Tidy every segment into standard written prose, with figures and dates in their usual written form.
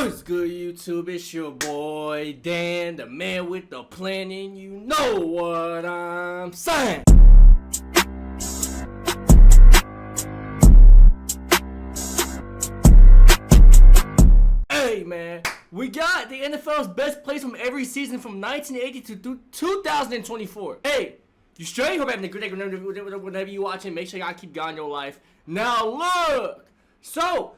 What's good, YouTube? It's your boy Dan, the man with the plan, and you know what I'm saying. Hey man, we got the NFL's best plays from every season from 1980 to 2024. Hey, you straight? Hope you're having a good day whenever you watching. Make sure y'all keep going your life. Now look, so,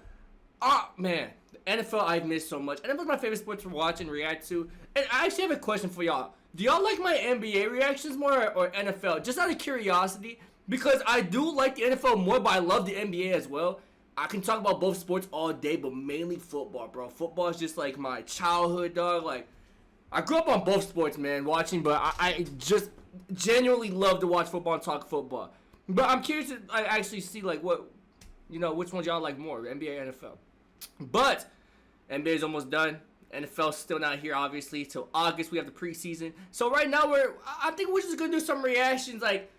man. NFL I've missed so much. NFL's my favorite sport to watch and react to. And I actually have a question for y'all. Do y'all like my NBA reactions more or NFL? Just out of curiosity. Because I do like the NFL more, but I love the NBA as well. I can talk about both sports all day, but mainly football, bro. Football is just like my childhood, dog. Like, I grew up on both sports, man, watching, but I just genuinely love to watch football and talk football. But I'm curious to actually see, like, what, you know, which ones y'all like more, NBA or NFL. But NBA is almost done. NFL's still not here, obviously. Till August, we have the preseason. So right now, I think we're just gonna do some reactions. Like,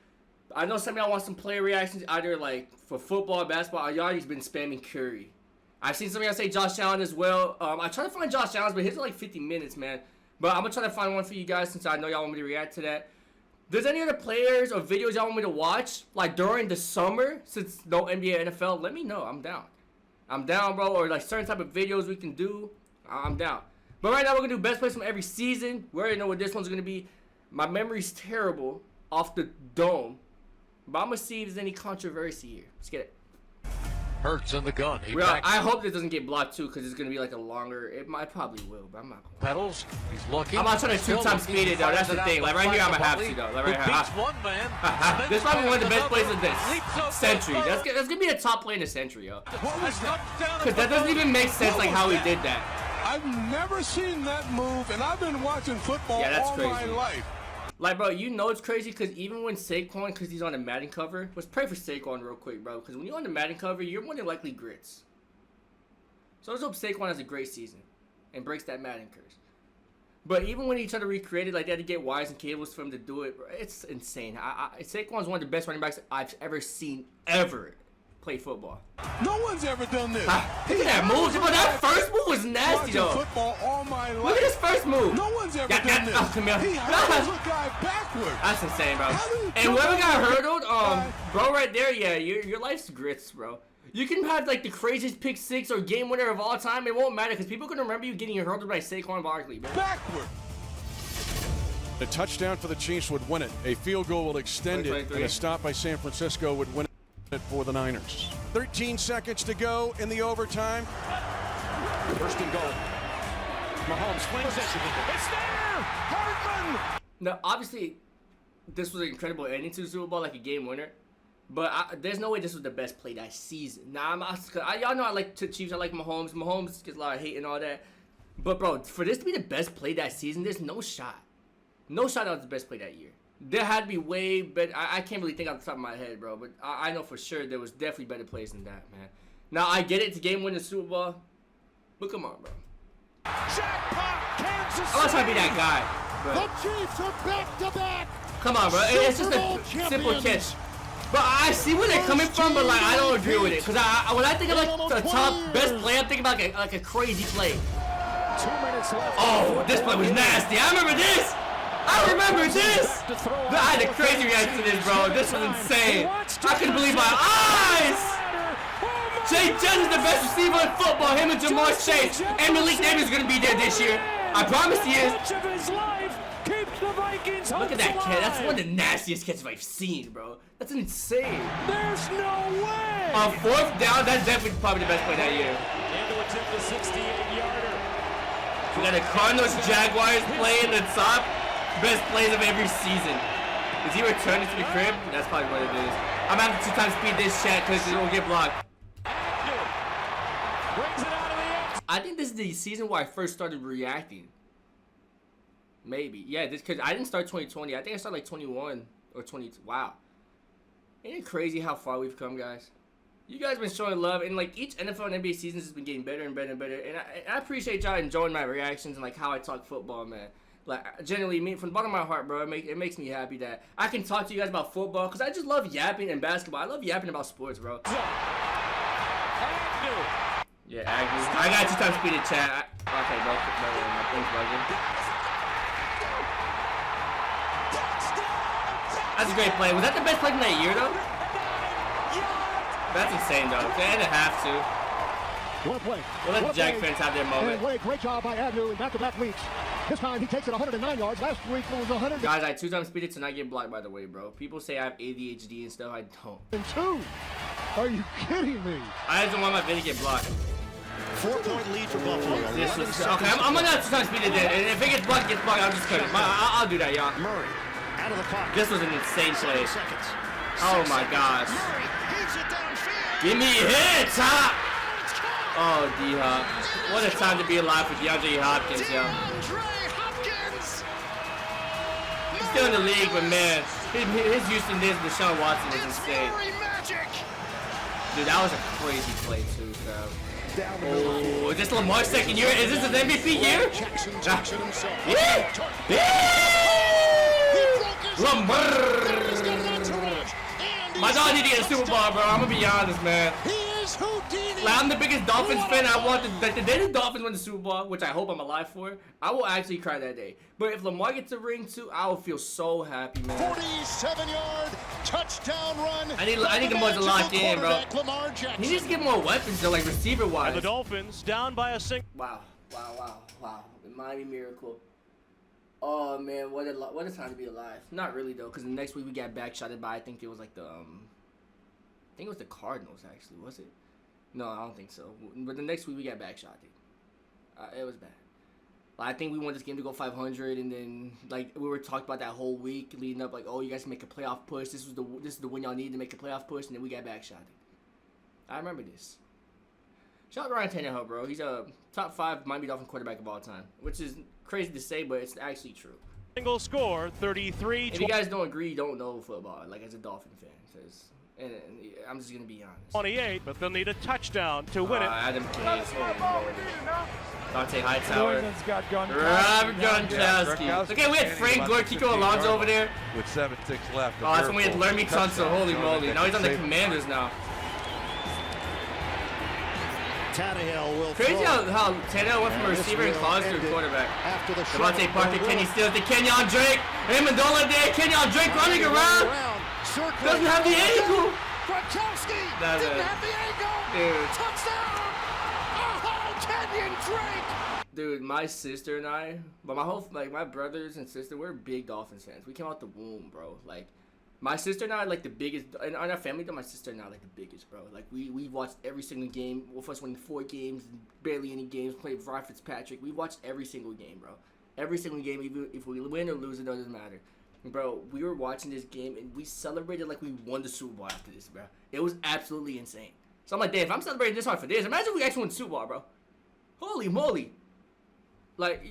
I know some of y'all want some player reactions, either like for football or basketball. Y'all already been spamming Curry. I've seen some of y'all say Josh Allen as well. I try to find Josh Allen's, but his are like 50 minutes, man. But I'm gonna try to find one for you guys since I know y'all want me to react to that. There's any other players or videos y'all want me to watch, like during the summer, since no NBA, NFL? Let me know. I'm down. I'm down, bro. Or like certain type of videos we can do. I'm down. But right now we're gonna do best plays from every season. We already know what this one's gonna be. My memory's terrible off the dome, but I'm gonna see if there's any controversy here. Let's get it. Hurts in the gun. I hope this doesn't get blocked too, because it's gonna be like a longer. It probably will, but I'm not. Pedals. He's looking. I'm not trying to 2-time speed it though. That's the thing. Like right here, I'm gonna have to though. Like right here. One man. This is probably one of the best plays of this century. That's gonna be the top play in the century, yo. Because that doesn't even make sense, like how he did that. I've never seen that move, and I've been watching football all my life. Like, bro, you know it's crazy because even when Saquon, because he's on the Madden cover, let's pray for Saquon real quick, bro. Because when you're on the Madden cover, you're more than likely grits. So let's hope Saquon has a great season and breaks that Madden curse. But even when he tried to recreate it, like they had to get wires and cables for him to do it, bro, it's insane. Saquon's one of the best running backs I've ever seen play football. No one's ever done this. Look at that move. But that first move was nasty, though. Football all my life. Look at his first move. No one's ever done this. He hurdles a guy backwards. That's insane, bro. And whoever got hurdled, bro, right there, yeah, your life's grits, bro. You can have like the craziest pick six or game winner of all time. It won't matter because people can remember you getting hurdled by Saquon Barkley, bro. Backward. A touchdown for the Chiefs would win it. A field goal will extend it, and a stop by San Francisco would win it for the Niners. 13 seconds to go in the overtime. First and goal. Mahomes flings it. It's there! Hartman! Now, obviously, this was an incredible ending to the Super Bowl, like a game winner. But there's no way this was the best play that season. Nah, y'all know I like the Chiefs. I like Mahomes. Mahomes gets a lot of hate and all that. But, bro, for this to be the best play that season, there's no shot. No shot that was the best play that year. There had to be way better. I can't really think off the top of my head, bro. But I know for sure there was definitely better plays than that, man. Now, I get it. It's a game winning Super Bowl. But come on, bro. Jackpot, Kansas City. I'm not trying to be that guy. But The Chiefs are back-to-back. Come on, bro. It's just a simple catch. But I see where they're coming from, but like I don't agree with it. Because when I think of like the top best play, I'm thinking about like a crazy play. 2 minutes left. Oh, this play was nasty. I remember this. I had a crazy reaction to this, bro. This was insane. I couldn't believe my eyes. Jay Jett is the best receiver in football. Him and Jamar Chase. And Malik Davis is going to be there this year. I promise he is. Look at that catch. That's one of the nastiest catches I've seen, bro. That's insane. There's no way. On fourth down, that's definitely probably the best play that year. Into attempt the 68-yarder. We got a Cardinals-Jaguars play in the top. Best plays of every season. Is he returning to the crib? That's probably what it is. I'm gonna have to 2-time speed this chat because it will get blocked. I think this is the season where I first started reacting. Maybe. Yeah, because I didn't start 2020. I think I started like 21 or 22. Wow. Ain't it crazy how far we've come, guys? You guys have been showing love, and like each NFL and NBA season has been getting better and better and better. And I appreciate y'all enjoying my reactions and like how I talk football, man. Like, generally, from the bottom of my heart, bro, it makes me happy that I can talk to you guys about football, because I just love yapping and basketball. I love yapping about sports, bro. Yeah, Agnew. I got 2-time speed in chat. Okay, no, my thing's bugging. That's a great play. Was that the best play from that year, though? That's insane, though. They had to have to. What a play. We'll let the Jag fans have their moment. And what a great job by Agnew in back-to-back weeks. This time he takes it 109 yards. Last week it was 100. Guys, I 2-time speeded to not get blocked, by the way, bro. People say I have ADHD and stuff. I don't. And 2. Are you kidding me? I just don't want my video to get blocked. 4-point lead for Buffalo. This was okay. I'm gonna 2-time speed it then. And if it gets blocked, I'll just cut it. I'll do that, y'all. Murray out of the pocket. This was an insane play. Seconds. Oh my gosh. Murray heaves it downfield. Give me hits, Hop. Oh, D-Hop. What a time to be alive for DeAndre Hopkins, yo. He's still in the league, but man, his use in this Deshaun Watson is insane. Dude, that was a crazy play too, bro. Oh, is this Lamar's second year? Is this his MVP year? Jackson himself. Yeah! Lamar! My dog need to get a Super Bowl, bro. I'm gonna be honest, man. Like, I'm the biggest Dolphins fan. I want the day the Dolphins win the Super Bowl, which I hope I'm alive for, I will actually cry that day. But if Lamar gets a ring too, I will feel so happy, man. 47-yard touchdown run. I need the boys to lock in, bro. He needs to get more weapons, though, like receiver-wise. And the Dolphins down by a single. Wow. The Miami Miracle. Oh man, what a time to be alive. Not really though, because the next week we got backshotted by, I think it was like the I think it was the Cardinals actually, was it? No, I don't think so. But the next week we got backshotted. It was bad. I think we wanted this game to go 500, and then like we were talking about that whole week leading up, like, oh, you guys can make a playoff push. This is the win y'all need to make a playoff push, and then we got backshotted. I remember this. Shout out to Ryan Tannehill, bro. He's a top 5 Miami Dolphin quarterback of all time, which is crazy to say, but it's actually true. Single score, 33. If you guys don't agree, you don't know football, like as a Dolphin fan. And I'm just gonna be honest. 28, but they'll need a touchdown to win it. Adam Case, Dante Hightower, got Robert Gronkowski. Okay, we had Frank Gore, Kiko Alonso over there. With 7-6 left. Oh, that's when we had Lermy Tunsil. Holy moly! Now he's on the Commanders now. Tannehill will Crazy how Tannehill went from a receiver and Claus to a quarterback. After the Devontae Parker, Kenny Stills to Kenyon Drake. Amendola there, Kenyon Drake running around. Doesn't have the ankle. Gronkowski didn't have the ankle. Dude. Touchdown. Oh, Kenyon Drake. Dude, my sister and I, but my brothers and sister, we're big Dolphins fans. We came out the womb, bro. Like, my sister and I are like the biggest, and on our family, though, my sister and I are like the biggest, bro. Like, we watched every single game. With us winning 4 games, barely any games, played Ryan Fitzpatrick. We watched every single game, bro. Every single game, even if we win or lose, it doesn't matter. Bro, we were watching this game, and we celebrated like we won the Super Bowl after this, bro. It was absolutely insane. So I'm like, damn, if I'm celebrating this hard for this, imagine if we actually won the Super Bowl, bro. Holy moly. Like,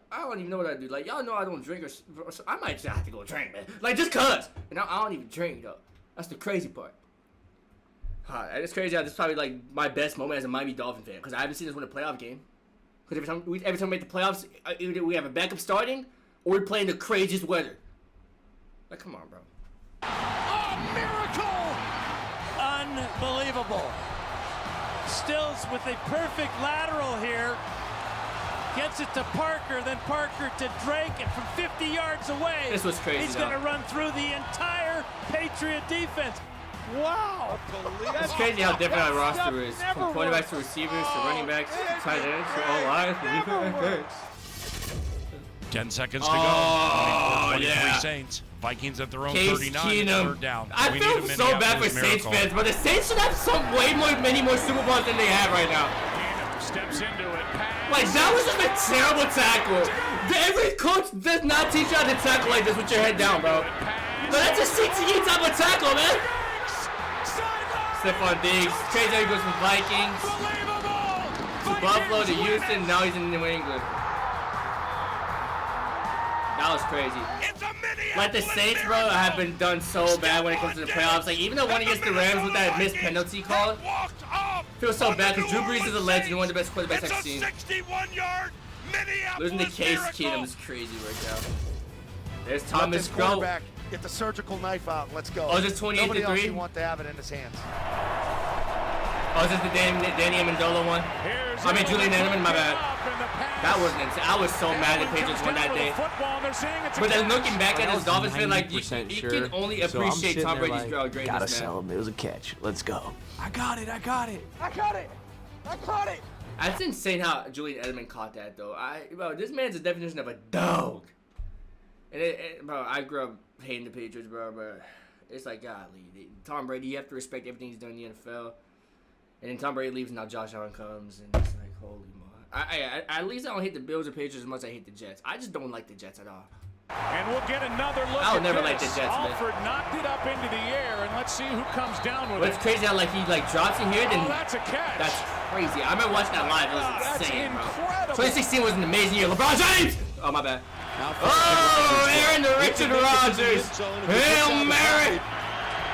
I don't even know what I do. Like, y'all know I don't drink, or so I might just have to go drink, man. Like, just cuz. And I don't even drink, though. That's the crazy part. It's crazy how this is probably, like, my best moment as a Miami Dolphin fan, because I haven't seen us win a playoff game. Because every time we make the playoffs, either we have a backup starting, or we play in the craziest weather. Like, come on, bro. A miracle! Unbelievable. Stills with a perfect lateral here. Gets it to Parker, then Parker to Drake, and from 50 yards away, this was crazy. He's going to run through the entire Patriot defense. Wow. It's crazy how different our roster is. From quarterbacks to receivers to running backs to tight ends to all lines. 10 seconds to go. Oh, 23 yeah. Saints. Vikings at their own Case 39. Keenum. Third down. I feel so bad for Saints fans, but the Saints should have many more Super Bowls than they have right now. Keenum steps into it. Like, that was just a terrible tackle. Every coach does not teach you how to tackle like this with your head down, bro. But that's a CTE type of tackle, man. Stephon Diggs. Crazy how he goes from Vikings to Buffalo to Houston. Now he's in New England. That was crazy. Like, the Saints, bro, have been done so bad when it comes to the playoffs. Like, even the one against the Rams with that missed penalty call, feels so bad because Drew Brees is a legend, one of the best quarterbacks I've seen. Losing to Case Keenum is crazy right now. There's Thomas Go. Get the surgical knife out. Let's go. Oh, is it 28-3? Nobody else you want to have it in his hands. Oh, is this the Danny Amendola one? I mean, Julian Edelman, my bad. That wasn't insane. I was so mad the Patriots won that day. But then looking back at his Dolphins fan, like, you can only appreciate Tom Brady's greatness, Gotta man. sell him. It was a catch. Let's go. I got it. I caught it. That's insane how Julian Edelman caught that, though. Bro, this man's the definition of a dog. And bro, I grew up hating the Patriots, bro. But it's like, golly, Tom Brady, you have to respect everything he's done in the NFL. And then Tom Brady leaves, and now Josh Allen comes, and it's like, holy moly. At least I don't hate the Bills or Patriots as much as I hate the Jets. I just don't like the Jets at all. And we'll get another look. I would never like the Jets, man. Alford knocked it up into the air, and let's see who comes down with But it. it's crazy how he drops it here, then That's a catch. that's crazy. I remember watching that live. It was insane, incredible. bro. 2016 was an amazing year. LeBron James! Oh, my bad. Oh, Aaron the Richard Rodgers. Hail Mary.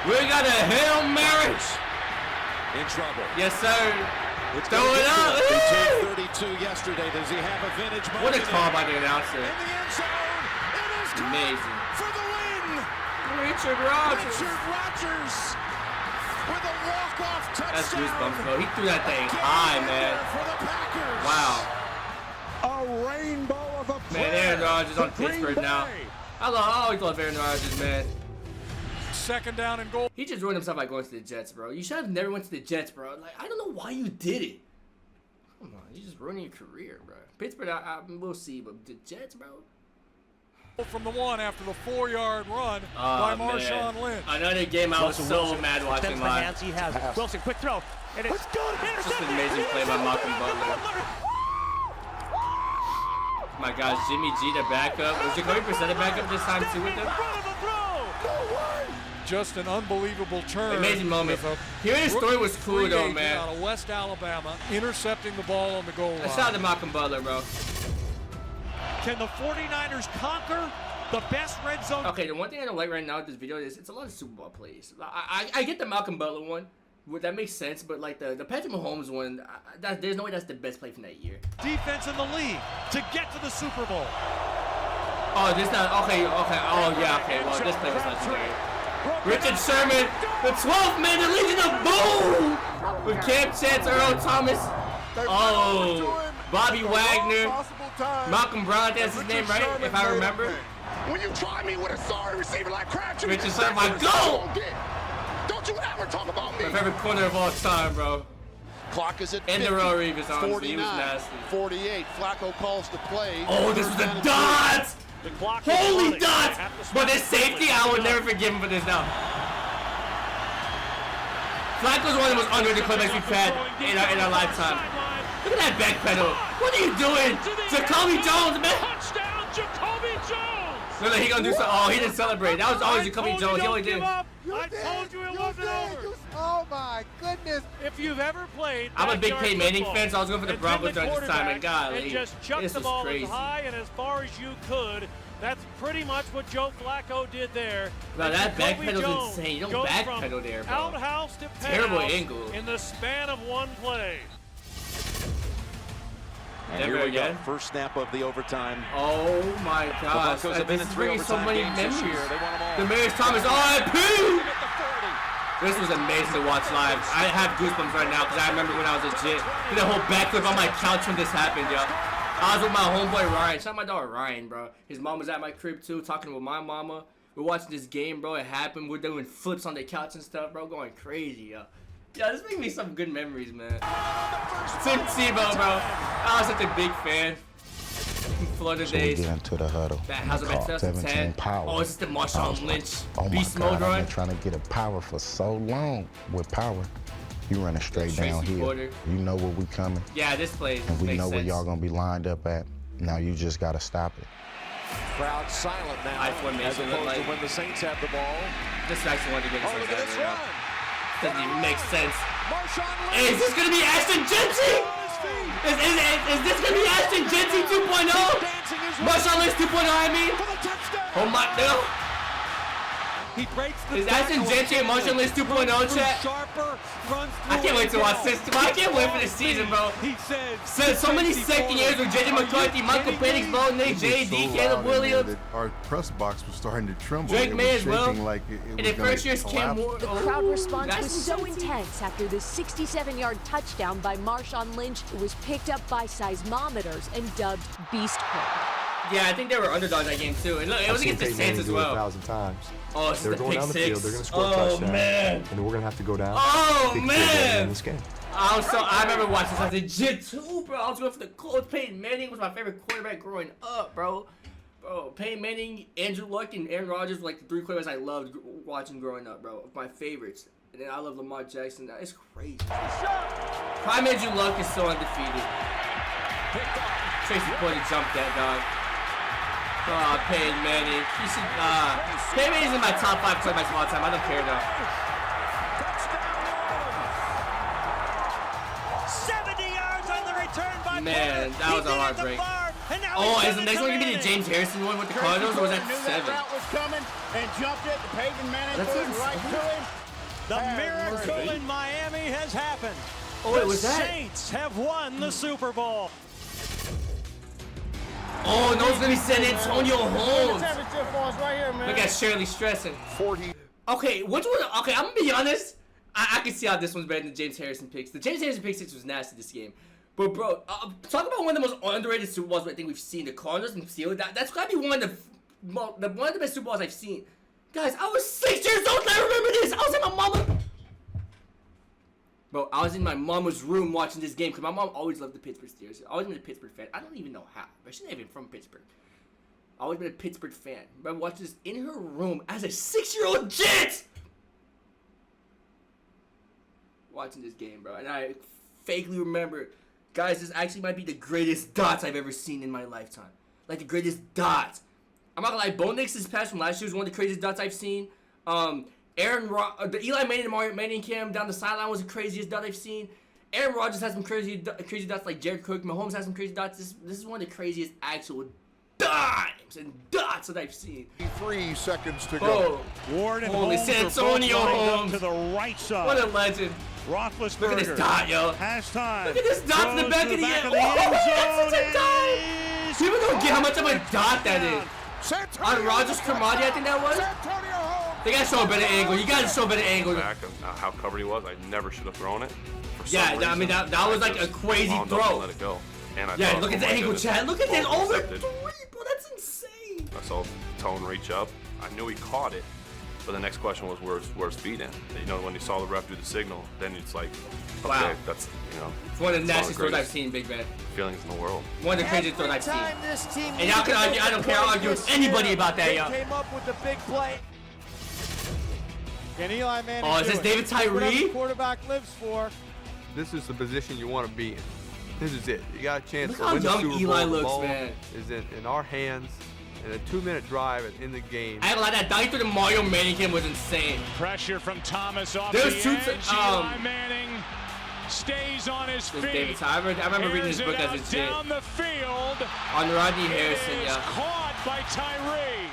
We got a Hail Mary. In trouble. Yes, sir. Throw it up. He turned 32 yesterday. Does he have a vintage moment? What a call by the announcer. In the end zone. It is time Amazing. for the win. Richard Rodgers. Richard Rodgers with a walk-off touchdown. That's goosebumps, bro. He threw that thing high, man. For the Packers. Wow. A rainbow of a Man, Aaron Rodgers on Pittsburgh now. I always love Aaron Rodgers, man. Second down and goal. He just ruined himself by going to the Jets, bro. You should have never went to the Jets, bro. Like, I don't know why you did it. Come on, you just ruining your career, bro. Pittsburgh, we'll see, but the Jets, bro. From the 1 after the 4-yard run by Marshawn Lynch. Another game I was so mad watching live. He has it. Wilson, quick throw. And it's Just an amazing play by Malcolm Butler. My gosh, Jimmy G the backup. Was Jacoby Brissett the backup this time too with him? Just an unbelievable turn. Amazing moment. Hearing his story was cool though, man. Out of West Alabama, intercepting the ball on the goal line. Shout out to Malcolm Butler, bro. Can the 49ers conquer the best red zone? Okay, the one thing I don't like right now with this video is it's a lot of Super Bowl plays. I get the Malcolm Butler one. That makes sense, but like the Patrick Mahomes one, there's no way that's the best play from that year. Defense in the league to get to the Super Bowl. Oh, this not okay. Oh yeah, okay. Well, this play was legendary. Richard Sherman, the 12th man, the Legion of Boom, with Cam Chance, Earl Thomas. Oh, Bobby Wagner, Malcolm Brown. That's his name, right? If I remember. When you try me with a sorry receiver like Crabtree, Richard Sherman, my goal. Don't you ever talk about me. My favorite corner of all time, bro. Clock is at 50. And the Royal Reeves, honestly, he was 49, nasty. 48. Flacco calls the play. Oh, this was a dot! Holy dot! But this safety, I would never forgive him for this now. Flacco's one of the most underrated quarterbacks we've had in our lifetime. Look at that back pedal. What are you doing? Jacoby Jones, man. Touchdown, Jacoby Jones. Look, he gonna do something. Oh, he didn't celebrate. That was always Jacoby Jones. He only did. I told you it wasn't over. Oh my goodness. If you've ever played, I'm a big backyard Peyton Manning football fan, so I was going for the and Broncos been the during this time, and quarterback golly, and just chuck this the was ball crazy. as high and as far as you could. That's pretty much what Joe Flacco did there. Bro, And that Jacoby backpedal's Jones insane. You don't goes backpedal from there, bro. Outhouse to Terrible penthouse angle. in the span of one play. And here we go. First snap of the overtime. Oh my gosh. Broncos have been This in is 3 bringing so overtime many games this memories. year. They want them all. Demarius Thomas, RIP! At the 40. This was amazing to watch live. I have goosebumps right now because I remember when I was legit. Did a whole backflip on my couch when this happened, yo. I was with my homeboy Ryan. Shout out my dog Ryan, bro. His mom was at my crib too, talking with my mama. We're watching this game, bro. It happened. We're doing flips on the couch and stuff, bro. Going crazy, yo. Yeah, this makes me some good memories, man. Tim Tebow, bro. I was such a big fan. Florida days. We get into the huddle. That has about 2010. Power. Oh, it's the Marshawn Lynch beast my mode God, I've run. been trying to get a power for so long. With power, you running straight downhill. Porter. You know where we coming, Yeah, this play and we makes know where sense. y'all gonna be lined up at. Now you just gotta stop it. Crowd silent now. I formation as opposed like- to when the Saints have the ball. This is actually one of the Oh, biggest look things at this ever. run. Doesn't even make sense. Marshawn Hey, is Lynch this gonna be Ashton Genty? on his feet. Is this gonna be Ashton Genty 2.0? Dancing his way Marshawn Lynch 2.0, I mean? for the touchdown. Oh my, no. He breaks the Is that in Gentry Emotionless 2.0 chat? I can't wait to watch this. I can't wait for this season, bro. He says So many second years with JJ McCarthy, Michael Penix, Bo Nick, JD, Caleb Williams. Our press box was starting to tremble. Drake May as well. Like And the first year's Cam Ward. The crowd response was so intense after the 67-yard touchdown by Marshawn Lynch. It was picked up by seismometers and dubbed Beast Code. Yeah, I think they were underdogs that game too. And look, it was against the Saints as well. 1,000 times. Oh, it's they're the going pick down the six. field. They're going to score a touchdown. Man. And we're going to have to go down. Oh man! In this game. I remember watching this as a legit too, bro. I was going for the Colts. Peyton Manning was my favorite quarterback growing up, bro. Peyton Manning, Andrew Luck, and Aaron Rodgers were like the three quarterbacks I loved watching growing up, bro. My favorites. And then I love Lamar Jackson. That is crazy. Prime Andrew Luck is so undefeated. Tracy Porter jumped that dog. Peyton Manning. Peyton Manning's in my top 5 quarterbacks of all time. I don't care though. 70 yards on the return by Man, that was a heartbreak. Oh, is the next one gonna be the James Harrison one with the Cardinals, or was that 7? Was coming and jumped it. Peyton Manning threw it right to him. The miracle in Miami has happened. Oh, it was the that. Saints have won the Super Bowl. Oh, no, it's gonna be San Antonio Holmes. Right here, man. Look at Shirley stressing. 40. Okay, which one? Okay, I'm gonna be honest. I can see how this one's better than the James Harrison picks. The James Harrison pick 6 was nasty this game. But bro, talk about one of the most underrated Super Bowls I think we've seen. The Cardinals and Steelers. That's gotta be one of the best Super Bowls I've seen. Guys, I was 6 years old and I remember this. I was in my mama. Bro, I was in my mama's room watching this game because my mom always loved the Pittsburgh Steelers. I always been a Pittsburgh fan. I don't even know how, but she's not even from Pittsburgh. I always been a Pittsburgh fan. But I watched this in her room as a 6-year-old kid. Watching this game, bro, and I vaguely remember, guys, this actually might be the greatest dots I've ever seen in my lifetime. Like the greatest dots. I'm not gonna lie, Bo Nix's pass from last year was one of the craziest dots I've seen. The Eli Manning and Mario Manning cam down the sideline was the craziest dot I've seen. Aaron Rodgers has some crazy dots like Jared Cook. Mahomes has some crazy dots. This is one of the craziest actual dimes and dots that I've seen. 3 seconds to go. Ward and Holy Holmes San Antonio Holmes. to the right side. What a legend. Roethlisberger. Look at this dot, yo. Has time. Look at this dot in the back of the end. Oh, that's such a dime. People don't get how much of a dot that is. On Rodgers Cromartie, I think that was. They gotta show a better angle. You gotta show a better angle. Back how covered he was, I never should have thrown it. Yeah, I mean that was like a crazy throw. Let it go. And Yeah, look at the angle, Chad. Look at this over 3, bro. That's insane. I saw Tone reach up. I knew he caught it, but the next question was where's speed in? You know, when you saw the ref do the signal, then it's like, okay, wow, that's it's one of the nastiest throws I've seen, Big Man. Feelings in the world. One of the craziest throws I've seen. And y'all can argue. I don't care. I'll argue with anybody about that, y'all. Came up with the big play. And Eli Manning. Oh, is this David Tyree? The quarterback lives for. This is the position you want to be in. This is it. You got a chance Look to how win the young Super Bowl. Eli The looks, ball man. is in our hands. And a 2-minute drive in the game. I ain't gonna lie, that dive through the Mario Manning game was insane. Pressure from Thomas off There's the two edge. Eli Manning stays on his feet. David Tyree. I remember reading his book as a kid. Down the field. On Rodney Harrison, yeah. Caught by Tyree.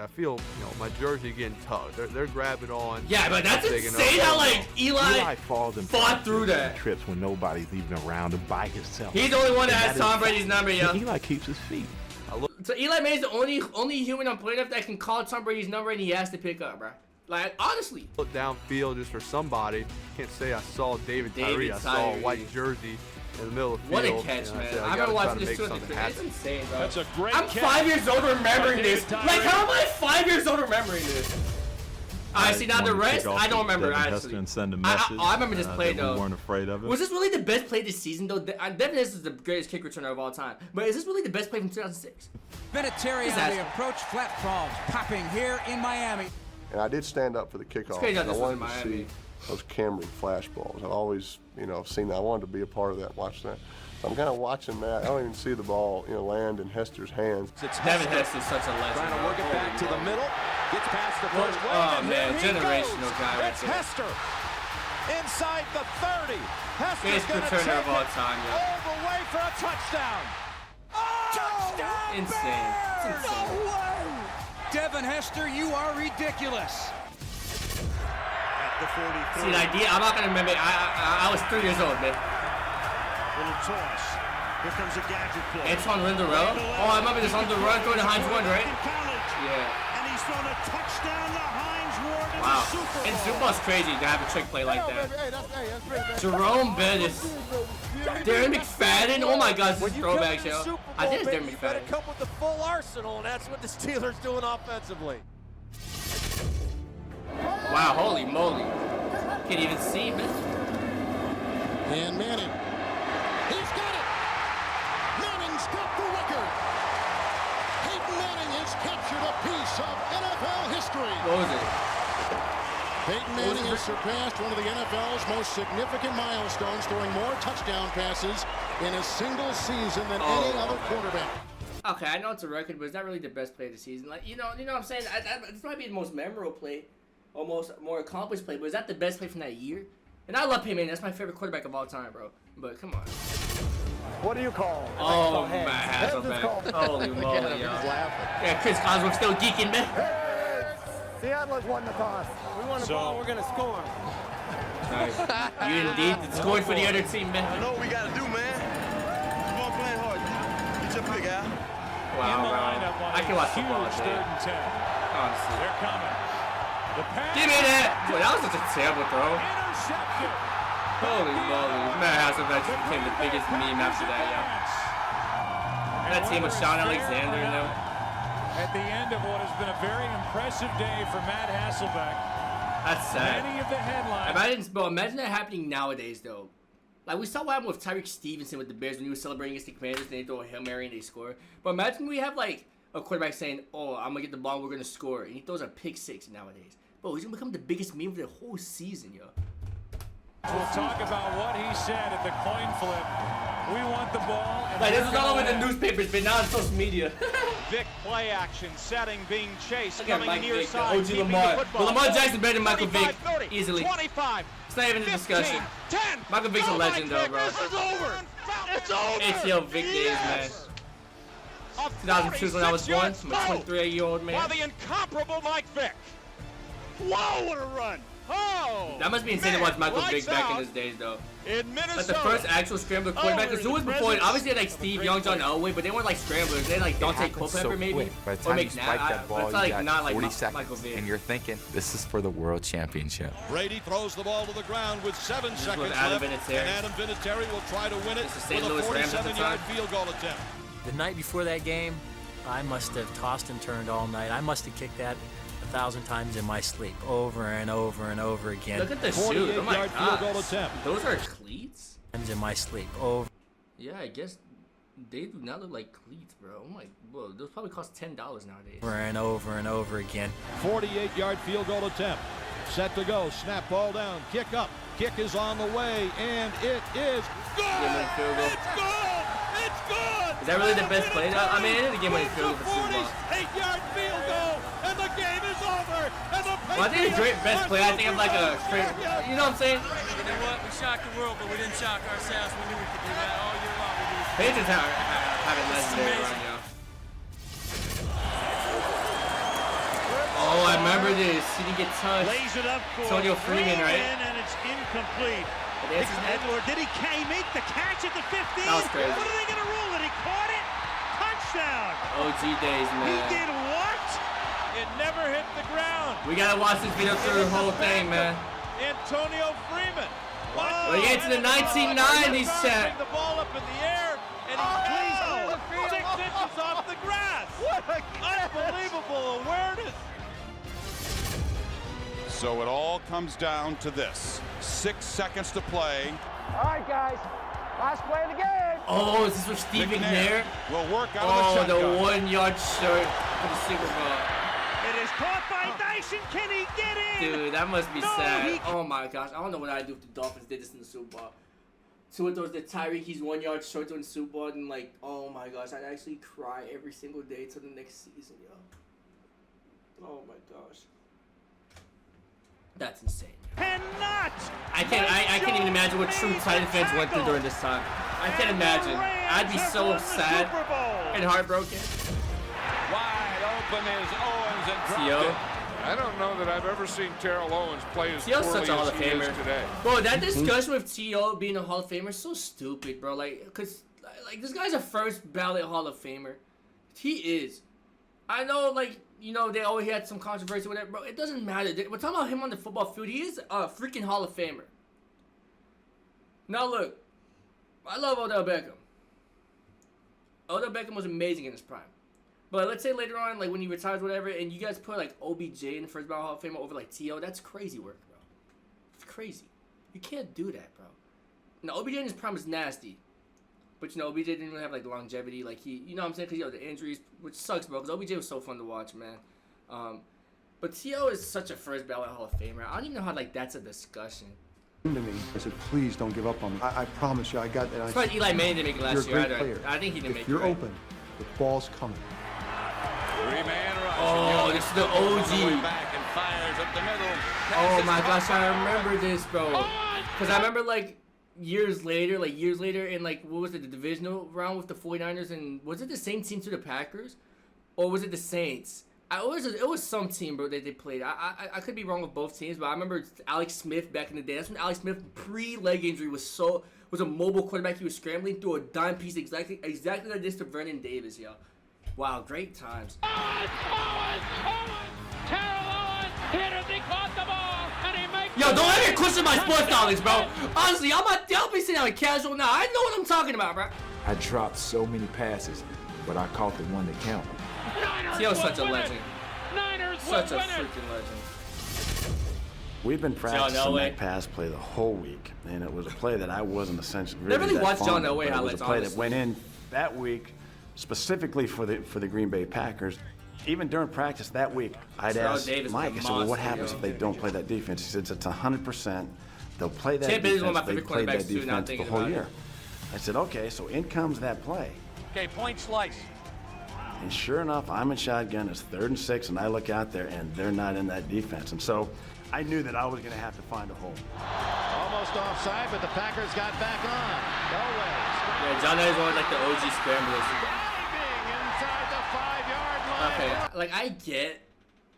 I feel, my jersey getting tugged. They're grabbing on. Yeah, but that's insane how, like, Eli falls and fought through that. Trips when nobody's even around him by himself. He's the only one that has Tom Brady's number, yo. Eli keeps his feet. So Eli Manning's the only human on planet that can call Tom Brady's number and he has to pick up, bro. Like, honestly. Look downfield just for somebody. Can't say I saw David Tyree. I saw a white jersey in the middle of the field. What a catch, man. I remember watching this too. It's insane, bro. That's a great I'm catch. 5 years old remembering this. Like, how am I 5 years old remembering this? I see, now the rest, I don't remember, actually. And send a message, I remember this play, though. We weren't afraid of it. Was this really the best play this season, though? Definitely this is the greatest kick returner of all time. But is this really the best play from 2006? Vinatieri on the approach, flat frogs popping here in Miami. And I did stand up for the kickoff. I wanted to see those Camry flash balls. I've always, seen that. I wanted to be a part of that, watching that. So I'm kind of watching that. I don't even see the ball, land in Hester's hands. Devin Hester's such a legend. Trying to work it back to the middle. Gets past the first wave. Oh, man, generational guy right It's there. Hester inside the 30. Hester's going to take returner of all it time, all the way for a touchdown. Oh, touchdown! Insane. It's insane. No way! Devin Hester, you are ridiculous. the 43. See the idea? I'm not gonna remember. I was 3 years old, man. Little toss. Here comes a gadget play. Antoine Linderell. Oh, I remember this on the run throwing the Heinz Ward, right? Yeah. And he's thrown a touchdown to Heinz Ward in Wow. the Super Bowl. And Super Bowl's crazy to have a trick play like that. Jerome Bettis. Darren McFadden. Oh my God, this is a throwback show. I think it's Darren You better McFadden. come with the full arsenal, and that's what the Steelers doing offensively. Wow, holy moly. Can't even see, man. And Manning. He's got it. Manning's got the record. Peyton Manning has captured a piece of NFL history. What was it? Peyton Manning has surpassed one of the NFL's most significant milestones, throwing more touchdown passes in a single season than any other quarterback. Okay, I know it's a record, but it's not really the best play of the season. Like, you know what I'm saying? This might be the most memorable play, almost more accomplished play, but is that the best play from that year? And I love Peyton Manning. That's my favorite quarterback of all time, bro. But come on. What do you call? Oh, man, Hasselbeck. Holy moly, yo. Yeah, Chris Cosgrove still geeking, man. Seattle has won the toss. We won the ball. We're gonna score. Nice. You indeed scored for the other team, man. I know what we gotta do, man. Come on, play hard. Get your pick out. Wow, bro. I can watch football all day. Honestly. They're coming. The pass. Give me that. Boy, that was such a terrible throw. Intercepted. Holy moly. Matt Hasselbeck became the biggest meme after that, yo. That team with Sean Alexander, you know. At the end of what has been a very impressive day for Matt Hasselbeck. That's sad. Many of the headlines. Imagine that happening nowadays, though. Like, we saw what happened with Tyreek Stevenson with the Bears when he was celebrating against the Commanders and they throw a Hail Mary and they score. But imagine we have, like, a quarterback saying, oh, I'm going to get the ball and we're going to score. And he throws a pick six nowadays. Bro, he's going to become the biggest meme of the whole season, yo. We'll talk about what he said at the coin flip. We want the ball. And like, this was all over the newspapers, but now on social media. Vic play action, setting, being chased, Look at coming Mike near Vick, side, OG Lamar. But Lamar Jackson better than Michael Vick, 30, easily. 25, it's not even a discussion. 10. Michael Vick's a legend, though, bro. This is over. It's over. It's your Vick days, man. 2002 is when I was born. I'm a 23-year-old man. By the incomparable Mike Vick. Wow, what a run. Oh, that must be insane to watch Michael Vick back in his days, though. In Minnesota. Like the first actual scrambler quarterback. Because who was before it? Obviously, like Steve Young, John Elway, but they weren't like scramblers. They had like Dante Culpepper, maybe. By the Or time you spike that ball, it's like you got not like 40 Michael seconds, Vick. and you're thinking, this is for the world championship. Brady throws the ball to the ground with 7 seconds Adam left, Vinatieri. and Adam Vinatieri will try to win it with St. a Louis Rams at the 47-yard time. field goal attempt. The night before that game, I must have tossed and turned all night. I must have kicked that 1,000 times in my sleep, over and over and over again. Look at the shoes. Oh my field goal God. attempt. Those are cleats? In my sleep, over. Yeah, I guess they do not look like cleats, bro. Oh my, whoa, those probably cost $10 nowadays. Over and over and over again. 48-yard field goal attempt. Set to go. Snap ball down. Kick up. Kick is on the way, and it is good. It's good. It's good. Is that really the best play? I mean, it is a game-winning field goal for Super Bowl. 8-yard field goal, and the game is over. And the Well, I think the great best play. I think of like a straight. You know what I'm saying? You know what? We shocked the world, but we didn't shock ourselves. We knew we could do that all year long. We knew. Patriots have a legendary run, yo. Oh, I remember this. He didn't get touched. Lays it up for Antonio Freeman, right? And it's incomplete. Or did he make the catch at the 15? That was crazy. What are they going to rule it? He caught it. Touchdown. OG days, man. He did what? It never hit the ground. We gotta watch this video through the whole thing, man. Antonio Freeman. Well, you get to the 1990s, chat. The ball up in the air, and he's 6 inches off the grass. What a unbelievable awareness. So it all comes down to this. 6 seconds to play. All right, guys. Last play of the game. Oh, is this with Steve McNair? Will work out oh, of the shotgun. the 1-yard short for the Super Bowl. It is caught by Dyson. Can he get in? Dude, that must be sad. Oh my gosh, I don't know what I'd do if the Dolphins did this in the Super Bowl. So it was the Tyreek, he's 1 yard short during the Super Bowl, and like, oh my gosh, I'd actually cry every single day till the next season, yo. Oh my gosh. That's insane. Cannot. I can't even imagine what true Titan fans went through during this time. I can't imagine. I'd be so sad and heartbroken. Wide open is Owens and dropped T.O. it. I don't know that I've ever seen Terrell Owens play as T.O.'s poorly such a Hall as of he is Famer. today. Bro, that discussion with T.O. being a Hall of Famer is so stupid, bro. Like, cause like this guy's a first ballot Hall of Famer. He is. I know, like, you know, they always had some controversy with it, bro. It doesn't matter. We're talking about him on the football field. He is a freaking Hall of Famer. Now look, I love Odell Beckham. Odell Beckham was amazing in his prime. But let's say later on, like when he retires, whatever, and you guys put like OBJ in the first ballot Hall of Famer over like T.O., that's crazy work, bro. It's crazy. You can't do that, bro. Now OBJ in his prime is nasty. But, you know, OBJ didn't really have, like, longevity. Like, he, you know what I'm saying? Because, you know, the injuries, which sucks, bro. Because OBJ was so fun to watch, man. But T.O. is such a first ballot Hall of Famer. I don't even know how, like, that's a discussion. To me, I said, please don't give up on me. I promise you, I got that. As far as Eli Manning didn't make it last You're a year. great player. I think he didn't make it. You're right. open. The ball's coming. Three-man rush. Oh, this is the OG. Back and fires up the middle. Oh, my gosh, I remember this, bro. Because I remember, like, years later, in, like, what was it, the divisional round with the 49ers, and was it the same team to the Packers? Or was it the Saints? It was some team, bro, that they played. I could be wrong with both teams, but I remember Alex Smith back in the day. That's when Alex Smith, pre-leg injury, was a mobile quarterback. He was scrambling through a dime piece exactly like this to Vernon Davis, yo. Wow, great times. Owens! Terrell Owens hit as he caught the ball, and he makes. Yo, don't ever question my sports knowledge, bro. Honestly, I'll be sitting out casual now. I know what I'm talking about, bro. I dropped so many passes, but I caught the one that counted. T.O.'s such a legend. Such a freaking freaking legend. We've been practicing that pass play the whole week, and it was a play that I wasn't essentially Never really watched John Elway highlights. It was a play that went in that week specifically for the Green Bay Packers. Even during practice that week, I'd ask Mike, I said, well, what happens if they don't play that defense? He said, it's 100%. They'll play that defense. They play that defense the whole year. I said, okay, so in comes that play. Okay, point slice. And sure enough, I'm in shotgun. It's 3rd and 6, and I look out there, and they're not in that defense. And so I knew that I was going to have to find a hole. Almost offside, but the Packers got back on. Yeah, John Elway's one of like the OG scramblers. Inside the 5-yard line. Okay, like I get,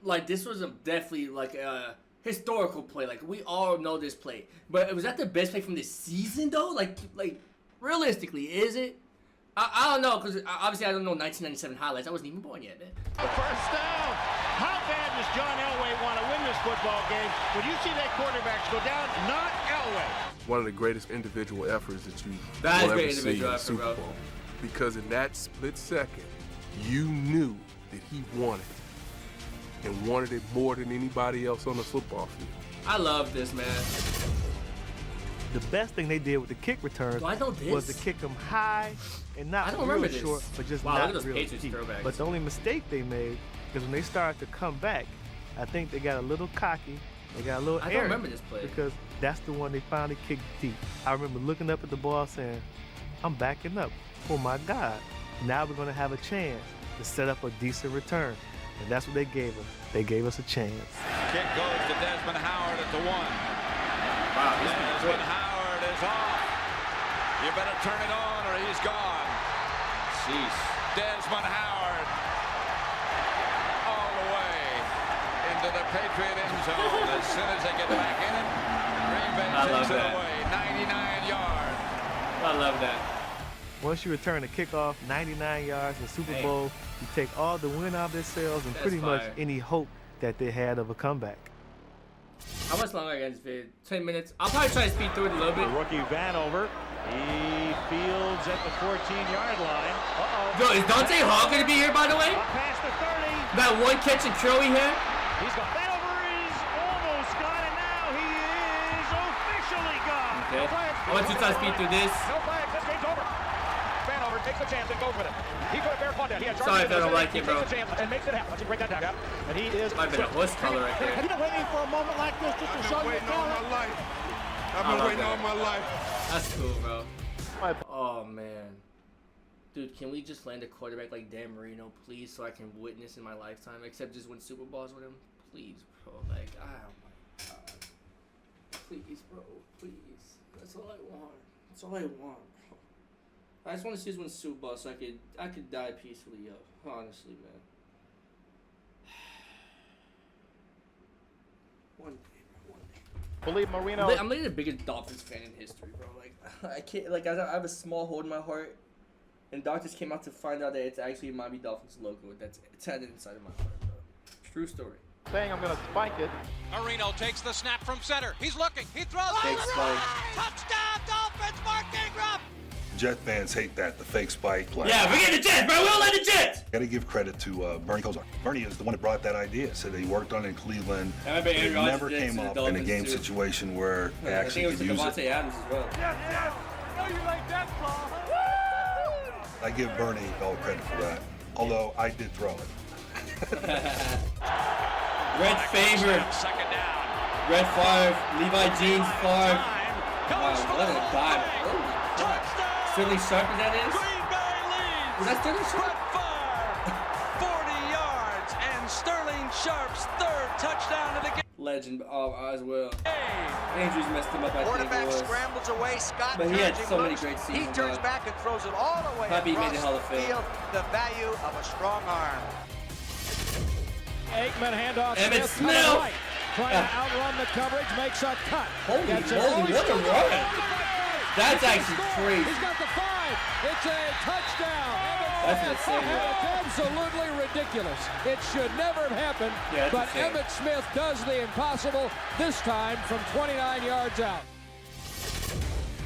like this was definitely like a historical play. Like we all know this play, but was that the best play from this season though? Like realistically, is it? I don't know, because obviously I don't know 1997 highlights. I wasn't even born yet, man. First down. How bad does John Elway want to win this football game when you see that quarterbacks go down? Not Elway. One of the greatest individual efforts that you will ever see in the Super Bowl. Because in that split second, you knew that he wanted it and wanted it more than anybody else on the football field. I love this, man. The best thing they did with the kick returns was to kick them high and not real short, but just not real deep. But the only mistake they made is when they started to come back, I think they got a little cocky, they got a little arrogant. I don't remember this play. Because that's the one they finally kicked deep. I remember looking up at the ball saying, I'm backing up. Oh my God. Now we're going to have a chance to set up a decent return. And that's what they gave us. They gave us a chance. Kick goes to Desmond Howard at the 1. Wow, Desmond Howard is off. You better turn it on or he's gone. Jeez. Desmond Howard all the way into the Patriot end zone. As soon as they get back in it, Green Bay takes it away. 99 yards. I love that. Once you return a kickoff, 99 yards in the Super Bowl, you take all the wind out of their sails and pretty much any hope that they had of a comeback. How much longer against vid? 10 minutes. I'll probably try to speed through it a little bit. The rookie Vanover, he fields at the 14-yard line. Yo, is Dante Hall going to be here, by the way? Up past the 30. That one catch and curl he had? He's got Vanover is almost gone, and now he is officially gone. Okay. I want you to try to speed through this. No flag. This game's over. Vanover takes the chance and goes with it. He put a fair contact. He had sorry if I don't like it, bro. He takes the chance and makes it happen. Let's see, break that down. And he is. Might have been a horse color right there. Have you been waiting for a moment like this just to show your talent? I've been waiting all my life. That's cool, bro. Oh, man. Dude, can we just land a quarterback like Dan Marino, please, so I can witness in my lifetime, except just win Super Bowls with him? Please, bro. Like, oh, my God. Please, bro. Please. That's all I want. That's all I want, bro. I just want to see us win Super Bowl so I could die peacefully, yo. Honestly, man. One day, bro. One day. Believe Marino. I'm like the biggest Dolphins fan in history, bro. Like, I can't. Like, I have a small hole in my heart, and doctors came out to find out that it's actually Miami Dolphins logo. It's added inside of my heart, bro. True story. Saying I'm gonna spike it. Marino takes the snap from center. He's looking. He throws. Fake spike. Touchdown, Dolphins! Mark Ingram. Jet fans hate that, the fake spike play. Yeah, forget the Jets, bro. We don't like the Jets. Got to give credit to Bernie Kosar. Bernie is the one that brought that idea. Said that he worked on it in Cleveland. It never came up in a game situation where they actually could use it. Adams as well. Yes. Oh, you like that ball? I give Bernie all credit for that. Although I did throw it. Red Favor. Second down. Red Favre. Levi Jeans Favre. Wow, what a dive. Sterling Sharp, is that is? Green Bay leads. Was that Sterling Sharp? Brett Favre, 40 yards, and Sterling Sharp's third touchdown of the game. Legend as well. Andrews messed him up, I think it Quarterback was. scrambles away. Scott But he had charging so many loose. great seasons. He turns back and throws it all the way Happy he made the Hall across of the Fame. field. The value of a strong arm. Aikman handoff. Emmett Smith. Right. Trying to outrun the coverage, makes a cut. Holy moly, what a run. That's actually crazy. He's got the 5. It's a touchdown. That's insane. It's absolutely ridiculous. It should never have happened. Yeah, but insane. Emmitt Smith does the impossible, this time from 29 yards out.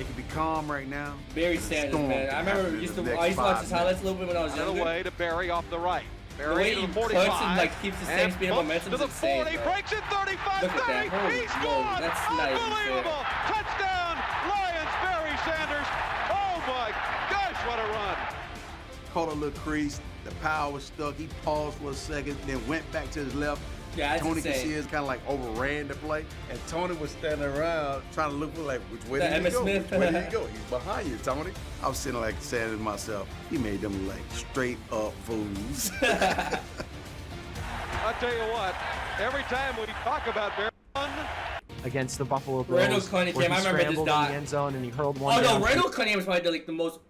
It can be calm right now. Barry Sanders, man. I remember I used to watch his highlights a little bit when I was younger. Away to Barry off the right. The way Barry he to the 45. cuts and like keeps the same speed and momentum to is the insane. 40, Bro. breaks it 35, Look at 30. that. Holy He's moly, gone. that's not even fair. Unbelievable. Touchdown, Lions, Barry Sanders. Oh my gosh, what a run. Caught a little crease. The power was stuck. He paused for a second, then went back to his left. Yeah, that's Tony insane. Casillas kind of like overran the play, and Tony was standing around trying to look for like, which way did he Emmitt go? Smith. Which way did he go? He's behind you, Tony. I was sitting like saying to myself, he made them like straight up fools. I'll tell you what, every time we talk about Barry Against the Buffalo Bills. Randall Cunningham, I remember this in dot. the end zone and he hurled one. Oh no, down. Randall Cunningham is probably like the most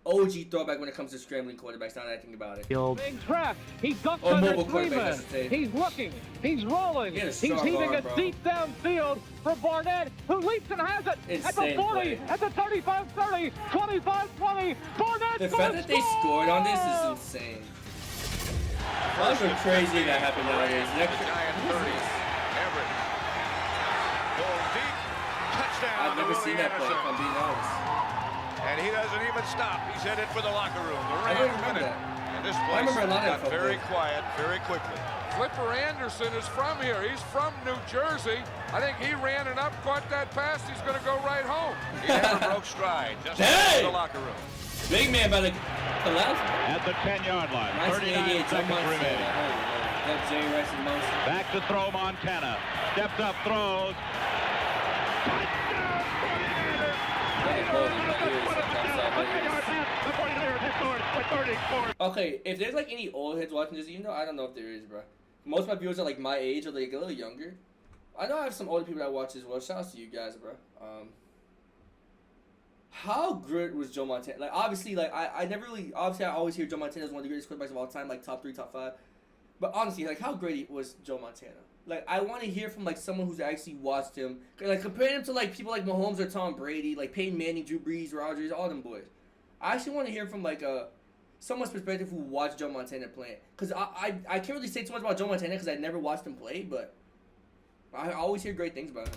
OG throwback when it comes to scrambling quarterbacks. Now that I think about it. Big trap. He ducks Or under mobile 3 quarterback, I men. should say. He's looking. He's rolling. He had a He's strong heaving arm, it bro. deep downfield for Barnett, who leaps and has it Insane at the 40, play. at the 35-30, 25-20. Barnett The fact that they scored on this is insane. That's so crazy that happened nowadays. Next guy at 30. Everett. Goal deep. Touchdown. I've never to seen Willie that play, if I'm being honest. And he doesn't even stop. He's headed for the locker room. The I don't Rams remember win it. that. And this I place remember a lot of got that very football. quiet very quickly. Flipper Anderson is from here. He's from New Jersey. I think he ran it up, caught that pass. He's going to go right home. He never broke stride. Just Dang! in the locker room. Big man by the collapse. At the 10-yard line. 1988, 39 seconds remaining. That's Jerry Rice in motion. Back to throw Montana. Steps up, throws. Okay, if there's like any old heads watching this, even though I don't know if there is, bro. Most of my viewers are like my age or like a little younger. I know I have some older people that watch as well. Shout out to you guys, bro. How good was Joe Montana? Like obviously, like I never really obviously I always hear Joe Montana is one of the greatest quarterbacks of all time, like top 3, top 5. But honestly, like how great was Joe Montana? Like I want to hear from like someone who's actually watched him. Like compare him to like people like Mahomes or Tom Brady, like Peyton Manning, Drew Brees, Rodgers, all them boys. I actually want to hear from like someone's perspective who watched Joe Montana play. Cause I can't really say too much about Joe Montana because I never watched him play, but I always hear great things about him.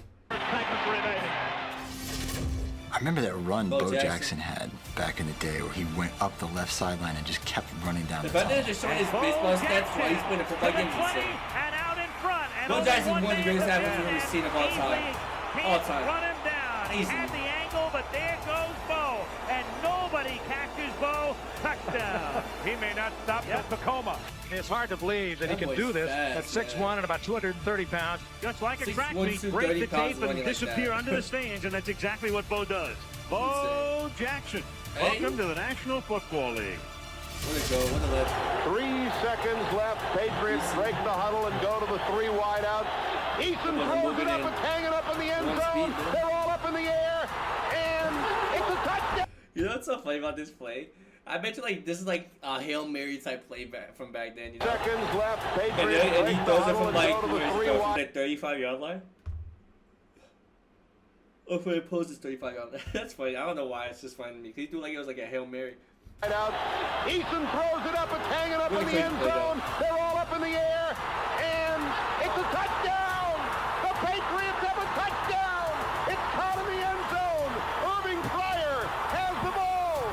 I remember that run Bo Jackson had back in the day where he went up the left sideline and just kept running down the fact that they're just showing his baseball stats while he's playing a football game is insane. And out in front. And Bo Jackson's one of the greatest athletes we've ever seen of all time. All time. Run him down. Easy. He had the angle, but there goes Bo. And nobody catches Bo. Touchdown. He may not stop at Tacoma. It's hard to believe that he can do this at 6'1" and about 230 pounds. Just like a 6'1", track meet, 230 break the pounds tape and running like disappear that. under the stands, and that's exactly what Bo does. Bo Jackson, welcome to the National Football League. What a go, what a lift. 3 seconds left. Patriots break the huddle and go to the 3 wide out. Eason throws it up, it's hanging up in the end zone. They're all up in the air, and it's a touchdown. You know what's so funny about this play? I bet you like this is like a Hail Mary type play back from back then. You know? Seconds left. And he throws it from like the 35-yard line. Oh, for the post is 35-yard line. That's funny. I don't know why it's just funny to me. Cause he threw like it was like a Hail Mary. Right out. Eason throws it up. It's hanging up in the end zone. They're all up in the air, and it's a touchdown. The Patriots have a touchdown. It's caught in the end zone. Irving Pryor has the ball.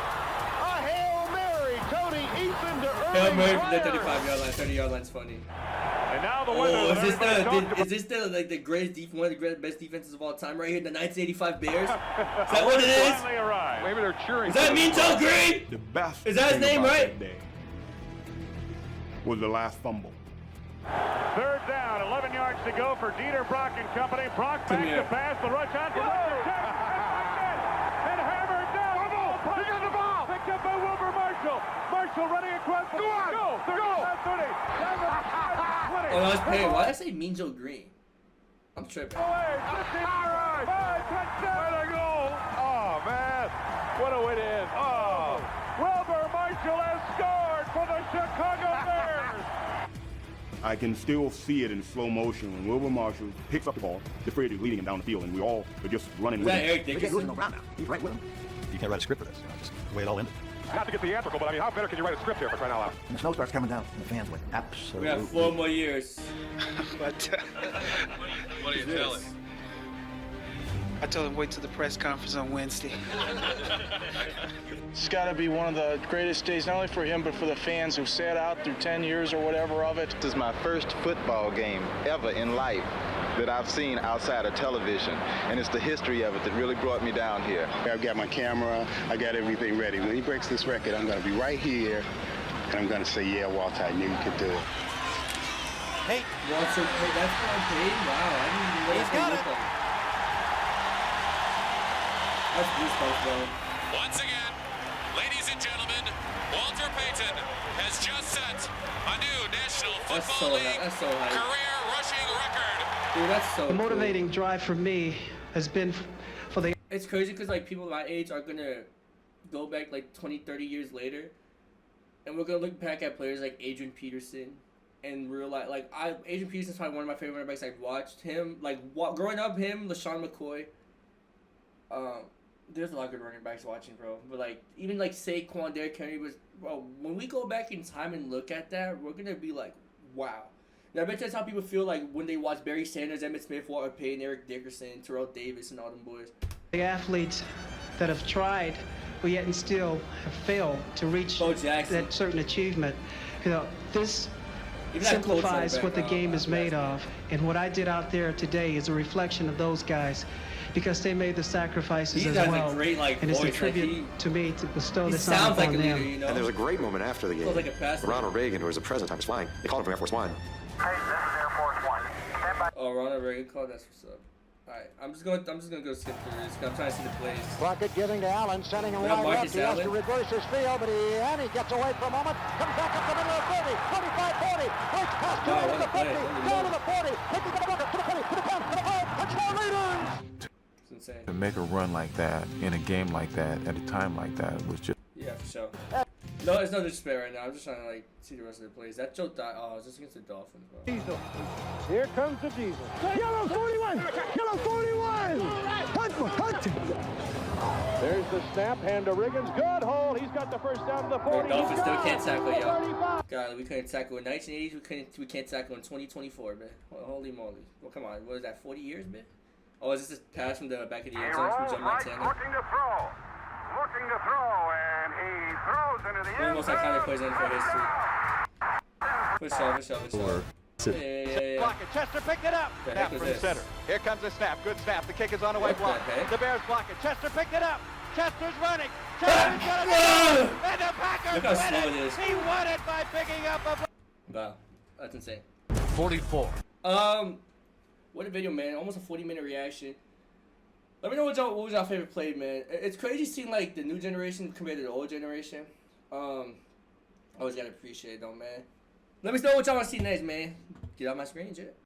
A Hail Mary. Tony Eason to Irving Hail Mary from the Pryor. 35-yard line. 30-yard line's funny. And now the is this the like the greatest one of the best defenses of all time right here? The 1985 Bears. Is that what it is? Maybe they're cheering. Is that Mean Joe Green? The best. Is that his name, right? That day was the last fumble. Third down, 11 yards to go for Dieter Brock and company. Brock back to pass, the rush on for and hammered down. He got the ball. Picked up by Wilbur Marshall. Marshall running across the go. 30, 20. Oh, no, it's paid. Why did I say Mean Joe Green? I'm tripping. Touchdown. Way to go. Oh, man. What a way to end. Oh. Wilbur Marshall has scored for the Chicago Bears. I can still see it in slow motion when Wilbur Marshall picks up the ball. The Fred is leading him down the field, and we all are just running Is with that him. Eric Dickerson? He's right with him. You can't write a script for this. Just the way it all ended. Not to get theatrical, but I mean, how better can you write a script here for crying out loud? And the snow starts coming down, and the fans went absolutely. We have 4 more years. But What do you tell him? I told him wait till the press conference on Wednesday. It's got to be one of the greatest days, not only for him, but for the fans who sat out through 10 years or whatever of it. This is my first football game ever in life that I've seen outside of television, and it's the history of it that really brought me down here. I've got my camera, I got everything ready. When he breaks this record, I'm going to be right here, and I'm going to say, yeah, Walter, I knew you could do it. Hey, Walter, that's what I'm paid? Wow, I didn't even know He's got it. Like. That's goosebumps, bro. Once again, ladies and gentlemen, Walter Payton has just set a new National Football League career rushing record. Dude, that's so The motivating drive for me has been for the... It's crazy because like people my age are going to go back like 20, 30 years later, and we're going to look back at players like Adrian Peterson and realize, like, Adrian Peterson's probably one of my favorite running backs. I've watched him, like, growing up, him, LaShawn McCoy. There's a lot of good running backs watching, bro. But, like, even, like, Saquon, Derrick Henry was... Bro, when we go back in time and look at that, we're going to be like, wow. Now, I bet that's how people feel, like, when they watch Barry Sanders, Emmitt Smith, Walter Payton, Eric Dickerson, Terrell Davis, and all them boys. The athletes that have tried, but yet and still have failed to reach that certain achievement. You know, this simplifies what the game is made of. And what I did out there today is a reflection of those guys, because they made the sacrifices as well. Great, like, and it's a voice, tribute to me to bestow this honor upon like them. Leader, you know? And there was a great moment after the game. Like Ronald Reagan, who was the president, time was flying. They called him from Air Force One. Hey, this is Air Force One. Stand by. Oh, Ronald Reagan called. That's what's up. All right, I'm just gonna go skip through this. I'm trying to see the plays. Crockett giving to Allen, sending him wide left. He has to reverse his field, but he gets away for a moment. Comes back up the middle of the 30, 25, 40. Breaks past two to the 50, down to the 40. Taking the bucket to the 20, to the 10, to the 5. Touchdown Raiders! It's insane. To make a run like that in a game like that at a time like that was just. Yeah, for sure. No, it's no disrespect right now. I'm just trying to like see the rest of the plays. That Joe died. Oh, it's just against the Dolphins, bro. Diesel. Here comes the Diesel. Yellow 41! Yellow 41! Hunt! There's the snap. Hand to Riggins. Good hold. He's got the first down to the 40. The Dolphins still can't tackle, yo. God, we couldn't tackle in 1980s. We can't tackle in 2024, man. Holy moly. Well, come on. What is that? 40 years, man? Oh, is this a pass from the back of the end zone from Joe Montana? Looking to throw. Looking to throw, and he throws into the one of the most iconic plays in NFL history. For sure. Yeah. Block it. Chester picked it up. Snap from the center. Here comes the snap. Good snap. The kick is on the way block. The Bears block it. Chester picked it up. Chester's running. Chester's got it. And the Packers Look how win slow it. it is. He won it by picking up a... Wow. That's insane. 44. What a video, man. Almost a 40-minute reaction. Let me know what was your favorite play, man. It's crazy seeing like the new generation compared to the old generation. Always gotta appreciate it though, man. Let me know what y'all wanna see next, man. Get out my screen, Jet.